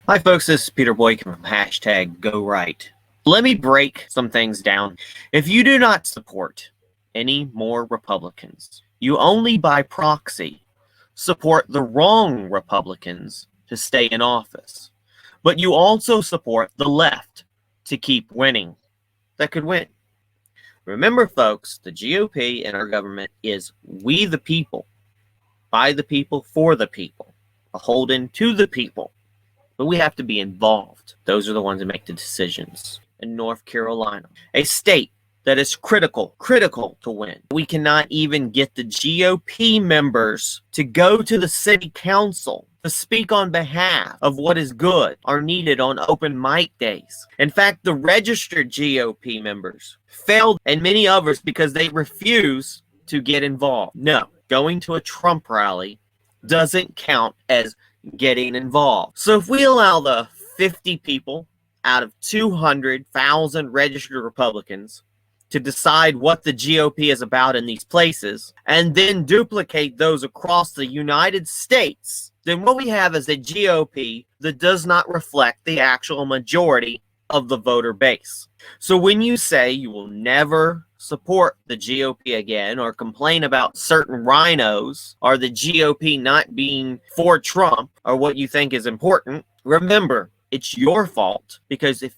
Hi folks, this is Peter Boykin from #GoRight. Let me break some things down. If you do not support any more Republicans, you only by proxy support the wrong Republicans to stay in office. But you also support the left to keep winning. That could win. Remember folks, the GOP and our government is we the people, by the people, for the people, beholden to the people. But we have to be involved. Those are the ones that make the decisions. In North Carolina, a state that is critical to win. We cannot even get the GOP members to go to the city council to speak on behalf of what is good are needed on open mic days. In fact, the registered GOP members failed and many others because they refuse to get involved. No, going to a Trump rally doesn't count as getting involved. So if we allow the 50 people out of 200,000 registered Republicans to decide what the GOP is about in these places, and then duplicate those across the United States, then what we have is a GOP that does not reflect the actual majority of the voter base. So when you say you will never support the GOP again or complain about certain rhinos or the GOP not being for Trump or what you think is important, remember, it's your fault, because if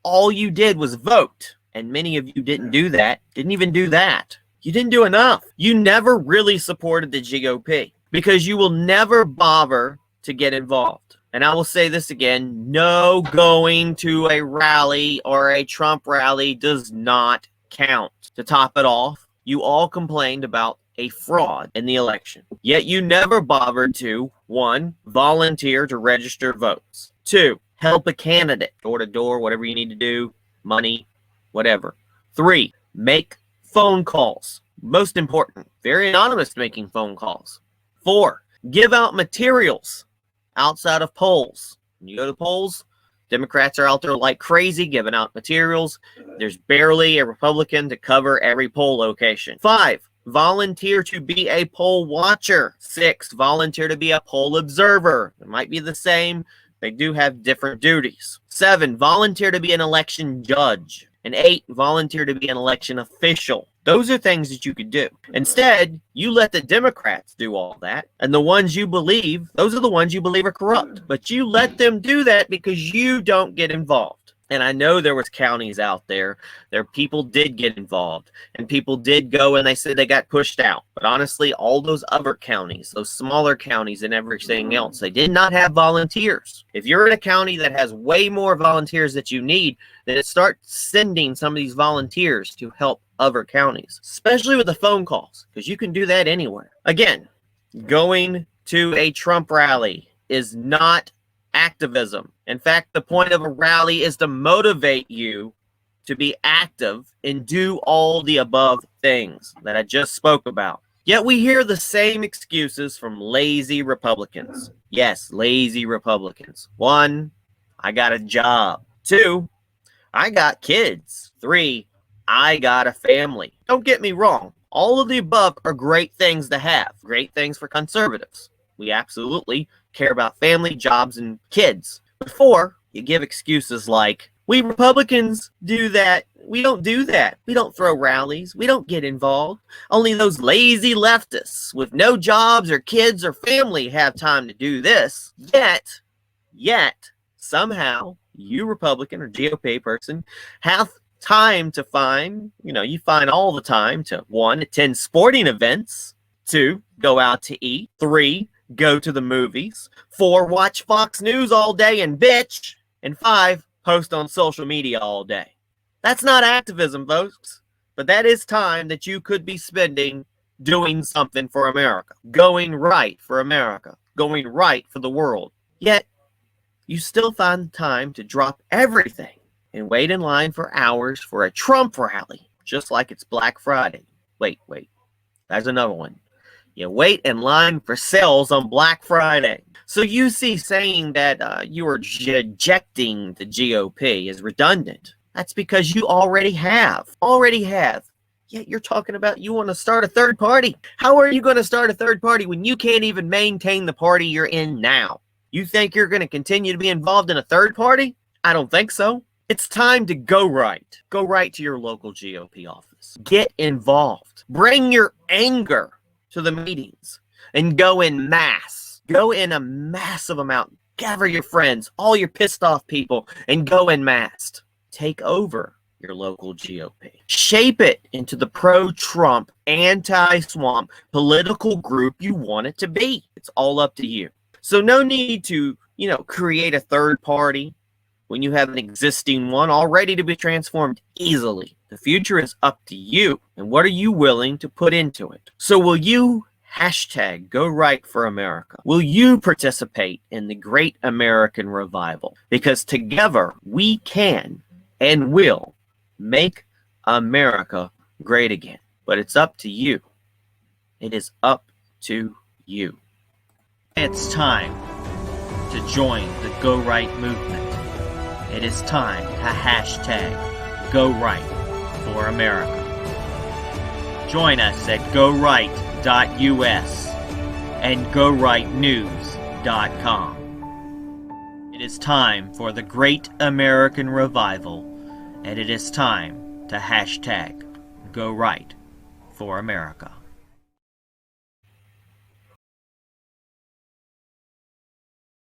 all you did was vote, and many of you didn't even do that, you didn't do enough. You never really supported the GOP because you will never bother to get involved. And I will say this again, no going to a rally or a Trump rally does not count. To top it off, you all complained about a fraud in the election. Yet you never bothered to, 1, volunteer to register votes. 2, help a candidate, door to door, whatever you need to do, money, whatever. 3, make phone calls. Most important, very anonymous making phone calls. 4, give out materials outside of polls. When you go to polls, Democrats are out there like crazy giving out materials. There's barely a Republican to cover every poll location. 5, volunteer to be a poll watcher. 6, volunteer to be a poll observer. It might be the same. They do have different duties. 7, volunteer to be an election judge. And 8, volunteer to be an election official. Those are things that you could do. Instead, you let the Democrats do all that. And the ones you believe, those are the ones you believe are corrupt. But you let them do that because you don't get involved. And I know there was counties out there people did get involved. And people did go and they said they got pushed out. But honestly, all those other counties, those smaller counties and everything else, they did not have volunteers. If you're in a county that has way more volunteers that you need, then start sending some of these volunteers to help other counties, especially with the phone calls, because you can do that anywhere. Again, going to a Trump rally is not activism. In fact, the point of a rally is to motivate you to be active and do all the above things that I just spoke about. Yet we hear the same excuses from lazy Republicans. Yes, lazy Republicans. 1, I got a job. 2, I got kids. 3, I got a family. Don't get me wrong. All of the above are great things to have. Great things for conservatives. We absolutely care about family, jobs, and kids. Before, you give excuses like, we Republicans do that. We don't do that. We don't throw rallies. We don't get involved. Only those lazy leftists with no jobs or kids or family have time to do this. Yet, somehow, you Republican or GOP person have time to find, you find all the time to 1, attend sporting events, 2, go out to eat, 3, go to the movies, 4, watch Fox News all day and bitch, and 5, post on social media all day. That's not activism, folks, but that is time that you could be spending doing something for America, going right for America, going right for the world. Yet, you still find time to drop everything and wait in line for hours for a Trump rally, just like it's Black Friday. Wait, there's another one. You wait in line for sales on Black Friday. So you see saying that you are ejecting the GOP is redundant. That's because you already have. Yet you're talking about you want to start a third party. How are you going to start a third party when you can't even maintain the party you're in now? You think you're going to continue to be involved in a third party? I don't think so. It's time to go right. Go right to your local GOP office. Get involved. Bring your anger to the meetings and go in mass. Go in a massive amount. Gather your friends, all your pissed off people, and go in mass. Take over your local GOP. Shape it into the pro-Trump, anti-swamp political group you want it to be. It's all up to you. So no need to, create a third party when you have an existing one all ready to be transformed easily. The future is up to you, and what are you willing to put into it? So will you hashtag Go Right for America? Will you participate in the great American revival? Because together we can and will make America great again. But it's up to you. It is up to you. It's time to join the Go Right movement. It is time to hashtag Go Right for America. Join us at GoRight.us and GoRightNews.com. It is time for the great American revival, and it is time to hashtag Go Right for America.